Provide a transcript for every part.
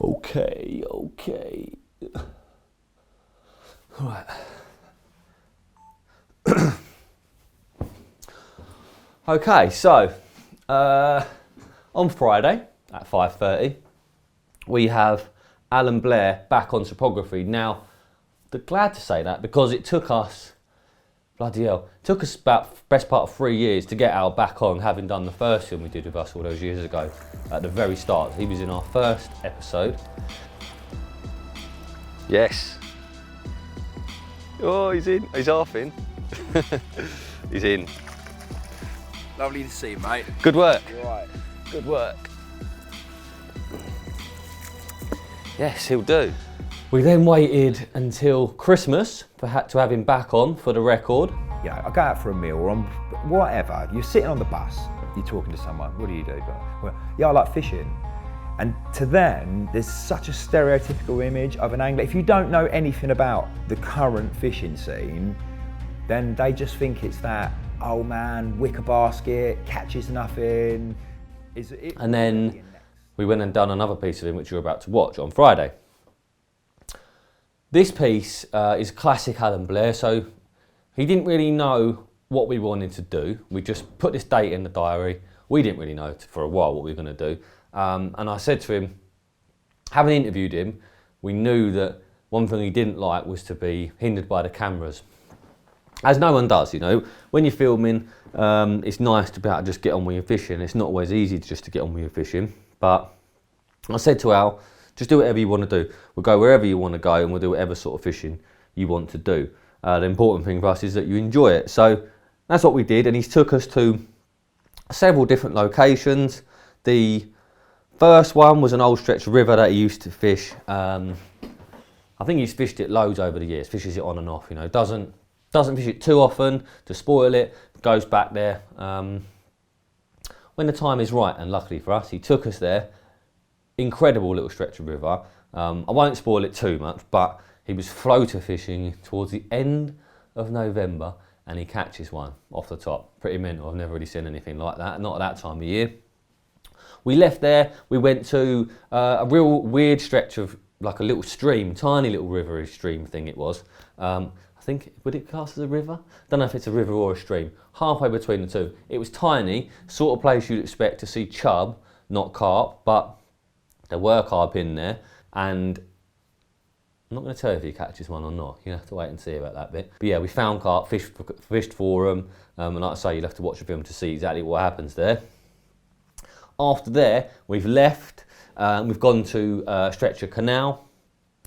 Okay. Right. Okay, so on Friday at 5:30, we have Alan Blair back on Cypography. Now, glad to say that because it took us, bloody hell, about best part of 3 years to get Al back on, having done the first film we did with us all those years ago at the very start. He was in our first episode. Yes. Oh, he's in. He's half in. He's in. Lovely to see you, mate. Good work. Right. Good work. Yes, he'll do. We then waited until Christmas to have him back on for the record. Yeah, I go out for a meal or whatever. You're sitting on the bus, you're talking to someone. What do you do? Well, yeah, I like fishing. And to them, there's such a stereotypical image of an angler. If you don't know anything about the current fishing scene, then they just think it's that old man, wicker basket, catches nothing. And then we went and done another piece of him, which you're about to watch on Friday. This piece is classic Alan Blair, so he didn't really know what we wanted to do. We just put this date in the diary. We didn't really know for a while what we were going to do. And I said to him, having interviewed him, we knew that one thing he didn't like was to be hindered by the cameras. As no one does, you know. When you're filming, it's nice to be able to just get on with your fishing. It's not always easy just to get on with your fishing. But I said to Al, just do whatever you want to do. We'll go wherever you want to go and we'll do whatever sort of fishing you want to do. The important thing for us is that you enjoy it. So that's what we did, and he's took us to several different locations. The first one was an old stretch of river that he used to fish. I think he's fished it loads over the years, fishes it on and off, you know, doesn't fish it too often to spoil it, goes back there when the time is right, and luckily for us, he took us there. Incredible little stretch of river. I won't spoil it too much, but he was floater fishing towards the end of November and he catches one off the top. Pretty mental. I've never really seen anything like that, not at that time of year. We left there, we went to a real weird stretch of like a little stream, tiny little river stream thing it was. I think, would it class as a river? Don't know if it's a river or a stream. Halfway between the two. It was tiny, sort of place you'd expect to see chub, not carp, but there were carp in there, and I'm not going to tell you if he catches one or not. You have to wait and see about that bit. But yeah, we found carp, fished for them, and like I say, you'll have to watch the film to see exactly what happens there. After there, we've left, we've gone to Stretcher Canal.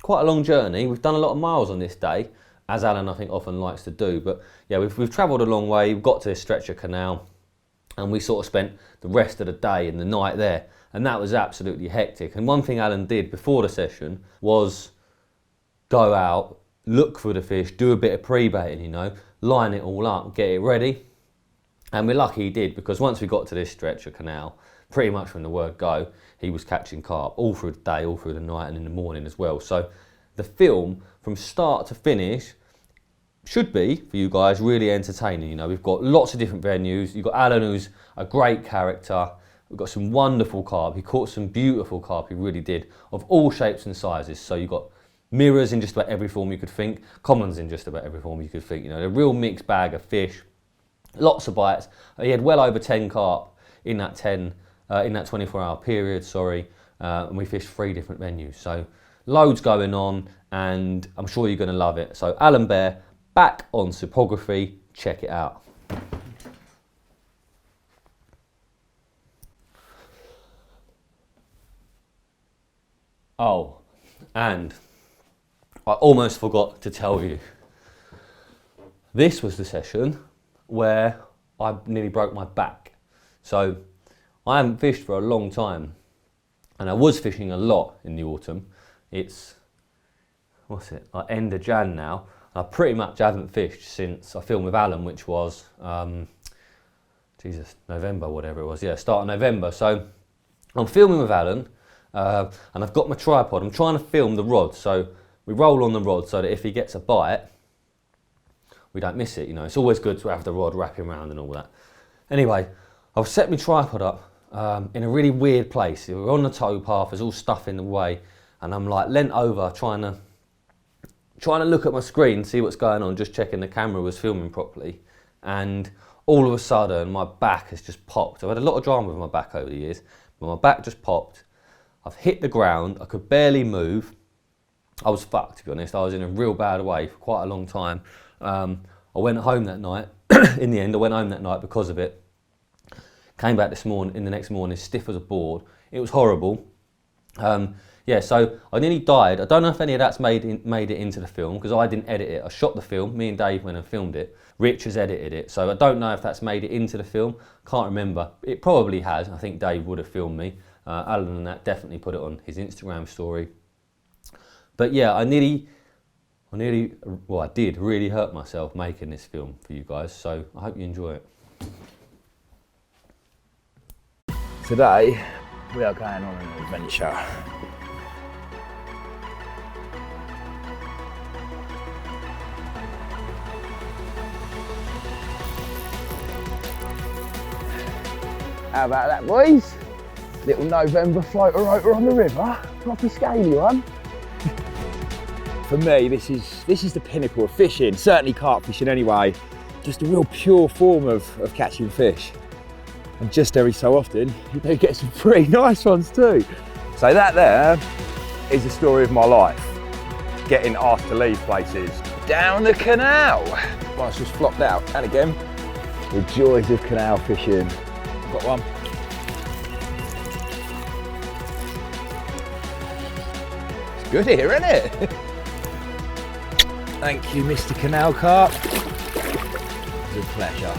Quite a long journey. We've done a lot of miles on this day, as Alan I think often likes to do. But yeah, we've travelled a long way. We've got to Stretcher Canal, and we sort of spent the rest of the day and the night there. And that was absolutely hectic. And one thing Alan did before the session was go out, look for the fish, do a bit of pre-baiting, you know, line it all up, get it ready. And we're lucky he did, because once we got to this stretch of canal, pretty much from the word go, he was catching carp all through the day, all through the night and in the morning as well. So the film, from start to finish, should be, for you guys, really entertaining. You know, we've got lots of different venues. You've got Alan, who's a great character. We've got some wonderful carp. He caught some beautiful carp, he really did, of all shapes and sizes. So you've got mirrors in just about every form you could think, commons in just about every form you could think. You know, a real mixed bag of fish, lots of bites. He had well over 10 carp in that 24-hour period, and we fished 3 different venues. So loads going on, and I'm sure you're going to love it. So Alan Blair, back on Cypography, check it out. Oh, and I almost forgot to tell you, this was the session where I nearly broke my back. So I haven't fished for a long time, and I was fishing a lot in the autumn. It's, like end of Jan now. I pretty much haven't fished since I filmed with Alan, which was, November, whatever it was. Yeah, start of November. So I'm filming with Alan, and I've got my tripod. I'm trying to film the rod, so we roll on the rod so that if he gets a bite, we don't miss it. You know, it's always good to have the rod wrapping around and all that. Anyway, I've set my tripod up in a really weird place. We're on the towpath, there's all stuff in the way, and I'm like leant over trying to look at my screen, see what's going on, just checking the camera was filming properly. And all of a sudden, my back has just popped. I've had a lot of drama with my back over the years, but my back just popped. I've hit the ground, I could barely move. I was fucked, to be honest. I was in a real bad way for quite a long time. I went home that night. In the end, I went home that night because of it. Came back the next morning, stiff as a board. It was horrible. Yeah, so I nearly died. I don't know if any of that's made it into the film, because I didn't edit it. I shot the film, me and Dave went and filmed it. Rich has edited it, so I don't know if that's made it into the film. Can't remember. It probably has. I think Dave would have filmed me. Alan and that definitely put it on his Instagram story. But yeah, I did really hurt myself making this film for you guys, so I hope you enjoy it. Today, we are going on an adventure. How about that, boys? Little November floater rotor on the river, proper scaly one. For me, this is the pinnacle of fishing, certainly carp fishing anyway. Just a real pure form of catching fish. And just every so often, you do get some pretty nice ones too. So that there is the story of my life. Getting asked to leave places. Down the canal. Well, it's just flopped out. And again, the joys of canal fishing. Got one. It's good here, isn't it? Thank you, Mr. Canal Carp. It's a pleasure.